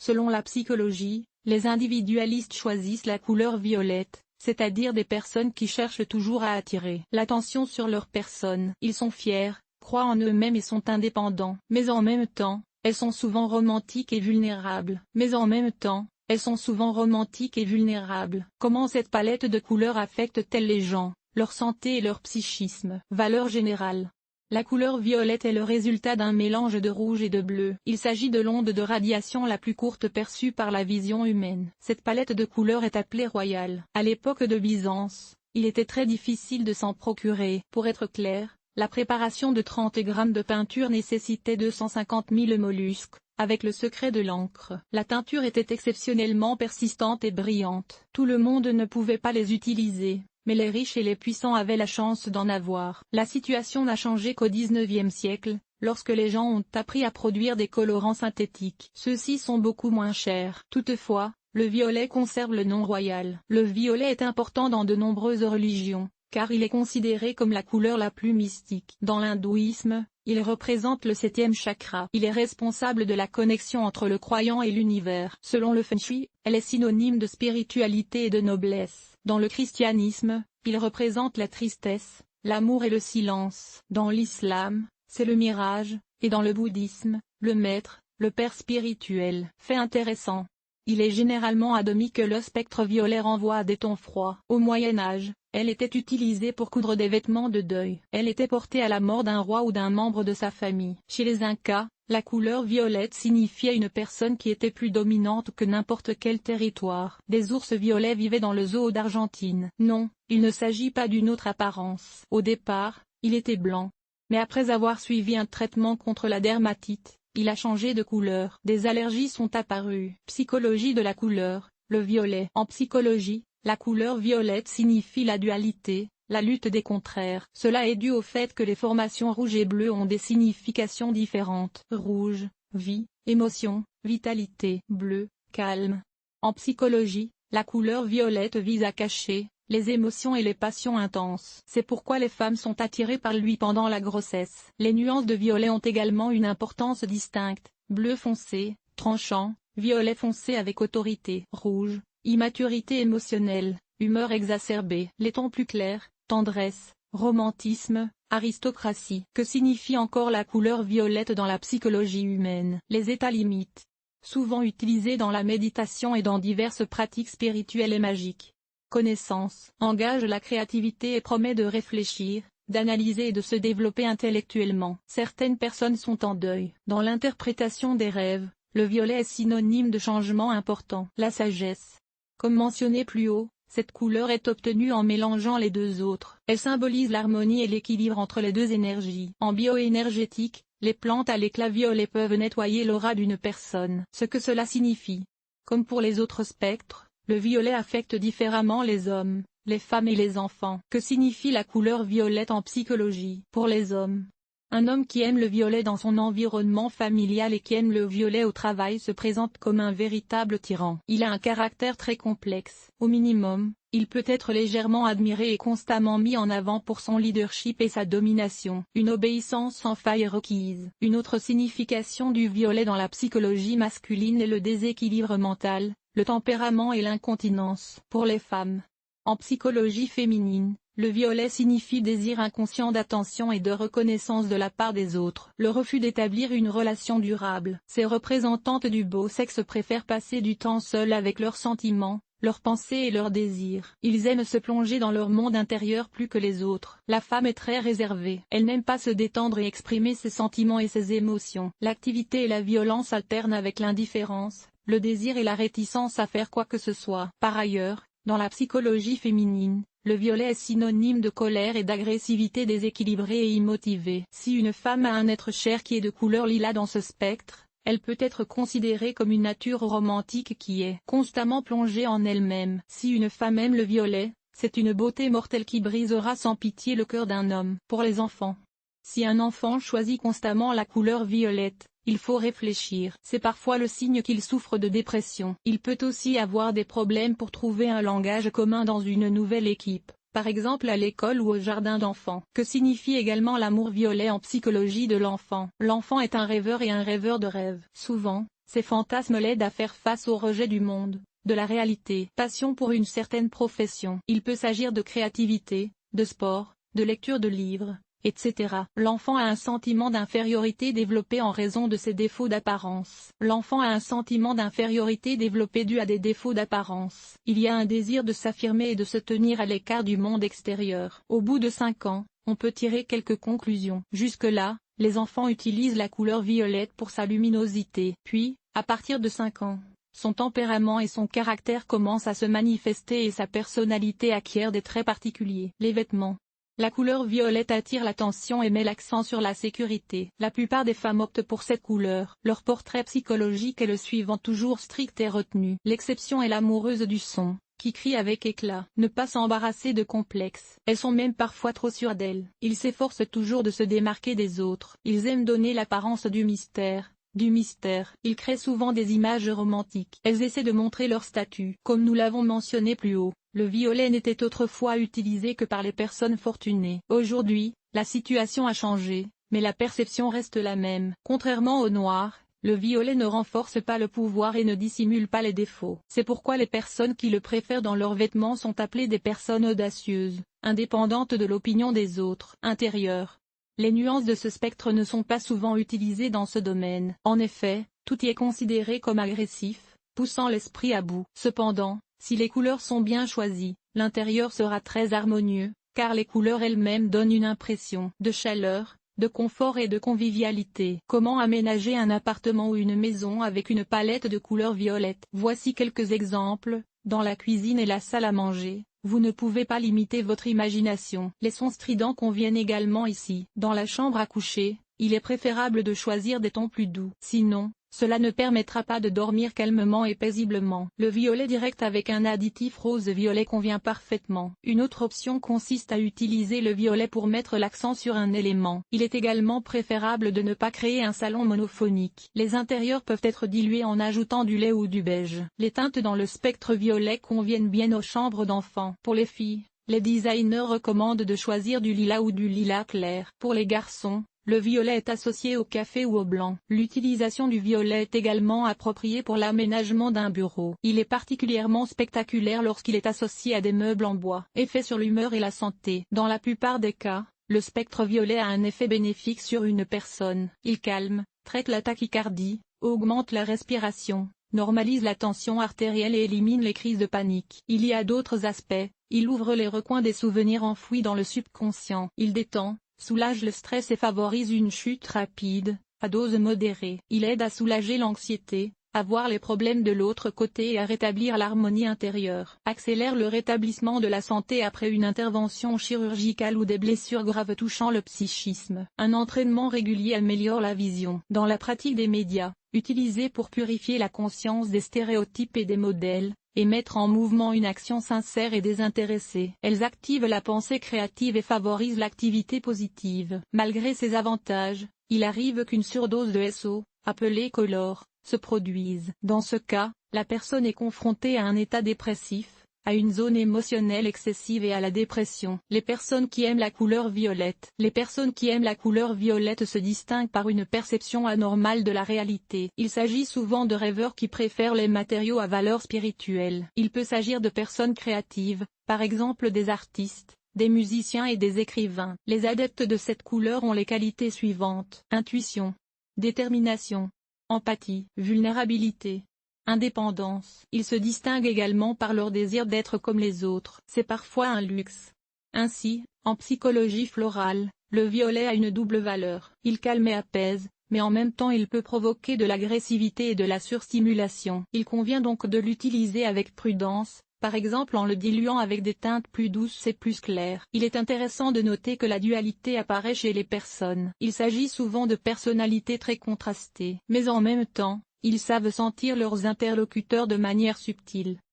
Selon la psychologie, les individualistes choisissent la couleur violette, c'est-à-dire des personnes qui cherchent toujours à attirer l'attention sur leur personne. Ils sont fiers, croient en eux-mêmes et sont indépendants. Mais en même temps, elles sont souvent romantiques et vulnérables. Comment cette palette de couleurs affecte-t-elle les gens, leur santé et leur psychisme? Valeur générale. La couleur violette est le résultat d'un mélange de rouge et de bleu. Il s'agit de l'onde de radiation la plus courte perçue par la vision humaine. Cette palette de couleurs est appelée royale. À l'époque de Byzance, il était très difficile de s'en procurer. Pour être clair, la préparation de 30 grammes de peinture nécessitait 250 000 mollusques. Avec le secret de l'encre, la teinture était exceptionnellement persistante et brillante. Tout le monde ne pouvait pas les utiliser, mais les riches et les puissants avaient la chance d'en avoir. La situation n'a changé qu'au XIXe siècle, lorsque les gens ont appris à produire des colorants synthétiques. Ceux-ci sont beaucoup moins chers. Toutefois, le violet conserve le nom royal. Le violet est important dans de nombreuses religions, car il est considéré comme la couleur la plus mystique. Dans l'hindouisme, il représente le 7e chakra. Il est responsable de la connexion entre le croyant et l'univers. Selon le Feng Shui, elle est synonyme de spiritualité et de noblesse. Dans le christianisme, il représente la tristesse, l'amour et le silence. Dans l'islam, c'est le mirage, et dans le bouddhisme, le maître, le père spirituel. Fait intéressant. Il est généralement admis que le spectre violet renvoie à des tons froids. Au Moyen Âge, elle était utilisée pour coudre des vêtements de deuil. Elle était portée à la mort d'un roi ou d'un membre de sa famille. Chez les Incas, la couleur violette signifiait une personne qui était plus dominante que n'importe quel territoire. Des ours violets vivaient dans le zoo d'Argentine. Non, il ne s'agit pas d'une autre apparence. Au départ, il était blanc. Mais après avoir suivi un traitement contre la dermatite, il a changé de couleur. Des allergies sont apparues. Psychologie de la couleur, le violet. En psychologie, la couleur violette signifie la dualité, la lutte des contraires. Cela est dû au fait que les formations rouge et bleu ont des significations différentes. Rouge, vie, émotion, vitalité. Bleu, calme. En psychologie, la couleur violette vise à cacher les émotions et les passions intenses. C'est pourquoi les femmes sont attirées par lui pendant la grossesse. Les nuances de violet ont également une importance distincte. Bleu foncé, tranchant, violet foncé avec autorité. Rouge, immaturité émotionnelle, humeur exacerbée. Les tons plus clairs, tendresse, romantisme, aristocratie. Que signifie encore la couleur violette dans la psychologie humaine? Les états limites. Souvent utilisés dans la méditation et dans diverses pratiques spirituelles et magiques. Connaissance, engage la créativité et promet de réfléchir, d'analyser et de se développer intellectuellement. Certaines personnes sont en deuil. Dans l'interprétation des rêves, le violet est synonyme de changement important. La sagesse. Comme mentionné plus haut, cette couleur est obtenue en mélangeant les deux autres. Elle symbolise l'harmonie et l'équilibre entre les deux énergies. En bioénergétique, les plantes à l'éclat violet peuvent nettoyer l'aura d'une personne. Ce que cela signifie. Comme pour les autres spectres, le violet affecte différemment les hommes, les femmes et les enfants. Que signifie la couleur violette en psychologie? Pour les hommes, un homme qui aime le violet dans son environnement familial et qui aime le violet au travail se présente comme un véritable tyran. Il a un caractère très complexe. Au minimum, il peut être légèrement admiré et constamment mis en avant pour son leadership et sa domination. Une obéissance sans faille est requise. Une autre signification du violet dans la psychologie masculine est le déséquilibre mental, le tempérament et l'incontinence. Pour les femmes, en psychologie féminine, le violet signifie désir inconscient d'attention et de reconnaissance de la part des autres. Le refus d'établir une relation durable. Ces représentantes du beau sexe préfèrent passer du temps seules avec leurs sentiments, leurs pensées et leurs désirs. Ils aiment se plonger dans leur monde intérieur plus que les autres. La femme est très réservée. Elle n'aime pas se détendre et exprimer ses sentiments et ses émotions. L'activité et la violence alternent avec l'indifférence, le désir et la réticence à faire quoi que ce soit. Par ailleurs, dans la psychologie féminine, le violet est synonyme de colère et d'agressivité déséquilibrée et immotivée. Si une femme a un être cher qui est de couleur lilas dans ce spectre, elle peut être considérée comme une nature romantique qui est constamment plongée en elle-même. Si une femme aime le violet, c'est une beauté mortelle qui brisera sans pitié le cœur d'un homme. Pour les enfants, si un enfant choisit constamment la couleur violette, il faut réfléchir. C'est parfois le signe qu'il souffre de dépression. Il peut aussi avoir des problèmes pour trouver un langage commun dans une nouvelle équipe, par exemple à l'école ou au jardin d'enfants. Que signifie également l'amour violet en psychologie de l'enfant? L'enfant est un rêveur et un rêveur de rêve. Souvent, Ces fantasmes l'aident à faire face au rejet du monde, de la réalité. Passion pour une certaine profession. Il peut s'agir de créativité, de sport, de lecture de livres, etc. L'enfant a un sentiment d'infériorité développé en raison de ses défauts d'apparence. L'enfant a un sentiment d'infériorité développé dû à des défauts d'apparence. Il y a un désir de s'affirmer et de se tenir à l'écart du monde extérieur. Au bout de 5 ans, on peut tirer quelques conclusions. Jusque-là, les enfants utilisent la couleur violette pour sa luminosité. Puis, à partir de 5 ans, son tempérament et son caractère commencent à se manifester et sa personnalité acquiert des traits particuliers. Les vêtements. La couleur violette attire l'attention et met l'accent sur la sécurité. La plupart des femmes optent pour cette couleur. Leur portrait psychologique est le suivant, toujours strict et retenu. L'exception est l'amoureuse du son, qui crie avec éclat. Ne pas s'embarrasser de complexes. Elles sont même parfois trop sûres d'elles. Ils s'efforcent toujours de se démarquer des autres. Ils aiment donner l'apparence du mystère. Ils créent souvent des images romantiques. Elles essaient de montrer leur statut. Comme nous l'avons mentionné plus haut, le violet n'était autrefois utilisé que par les personnes fortunées. Aujourd'hui, la situation a changé, mais la perception reste la même. Contrairement au noir, le violet ne renforce pas le pouvoir et ne dissimule pas les défauts. C'est pourquoi les personnes qui le préfèrent dans leurs vêtements sont appelées des personnes audacieuses, indépendantes de l'opinion des autres. Intérieur. Les nuances de ce spectre ne sont pas souvent utilisées dans ce domaine. En effet, tout y est considéré comme agressif, poussant l'esprit à bout. Cependant, si les couleurs sont bien choisies, l'intérieur sera très harmonieux, car les couleurs elles-mêmes donnent une impression de chaleur, de confort et de convivialité. Comment aménager un appartement ou une maison avec une palette de couleurs violettes? Voici quelques exemples. Dans la cuisine et la salle à manger, vous ne pouvez pas limiter votre imagination. Les sons stridents conviennent également ici. Dans la chambre à coucher, il est préférable de choisir des tons plus doux. Sinon, cela ne permettra pas de dormir calmement et paisiblement. Le violet direct avec un additif rose-violet convient parfaitement. Une autre option consiste à utiliser le violet pour mettre l'accent sur un élément. Il est également préférable de ne pas créer un salon monophonique. Les intérieurs peuvent être dilués en ajoutant du lait ou du beige. Les teintes dans le spectre violet conviennent bien aux chambres d'enfants. Pour les filles, les designers recommandent de choisir du lilas ou du lilas clair. Pour les garçons, le violet est associé au café ou au blanc. L'utilisation du violet est également appropriée pour l'aménagement d'un bureau. Il est particulièrement spectaculaire lorsqu'il est associé à des meubles en bois. Effet sur l'humeur et la santé. Dans la plupart des cas, le spectre violet a un effet bénéfique sur une personne. Il calme, traite la tachycardie, augmente la respiration, normalise la tension artérielle et élimine les crises de panique. Il y a d'autres aspects. Il ouvre les recoins des souvenirs enfouis dans le subconscient. Il détend, soulage le stress et favorise une chute rapide, à dose modérée. Il aide à soulager l'anxiété, à voir les problèmes de l'autre côté et à rétablir l'harmonie intérieure. Accélère le rétablissement de la santé après une intervention chirurgicale ou des blessures graves touchant le psychisme. Un entraînement régulier améliore la vision. Dans la pratique des médias, utilisé pour purifier la conscience des stéréotypes et des modèles, et mettre en mouvement une action sincère et désintéressée. Elles activent la pensée créative et favorisent l'activité positive. Malgré ces avantages, il arrive qu'une surdose de SO, appelée color, se produise. Dans ce cas, la personne est confrontée à un état dépressif, à une zone émotionnelle excessive et à la dépression. Les personnes qui aiment la couleur violette. Les personnes qui aiment la couleur violette se distinguent par une perception anormale de la réalité. Il s'agit souvent de rêveurs qui préfèrent les matériaux à valeur spirituelle. Il peut s'agir de personnes créatives, par exemple des artistes, des musiciens et des écrivains. Les adeptes de cette couleur ont les qualités suivantes: intuition, détermination, empathie, vulnérabilité, indépendance. Ils se distinguent également par leur désir d'être comme les autres. C'est parfois un luxe. Ainsi, en psychologie florale, le violet a une double valeur. Il calme et apaise, mais en même temps il peut provoquer de l'agressivité et de la surstimulation. Il convient donc de l'utiliser avec prudence, par exemple en le diluant avec des teintes plus douces et plus claires. Il est intéressant de noter que la dualité apparaît chez les personnes. Il s'agit souvent de personnalités très contrastées, mais en même temps, ils savent sentir leurs interlocuteurs de manière subtile.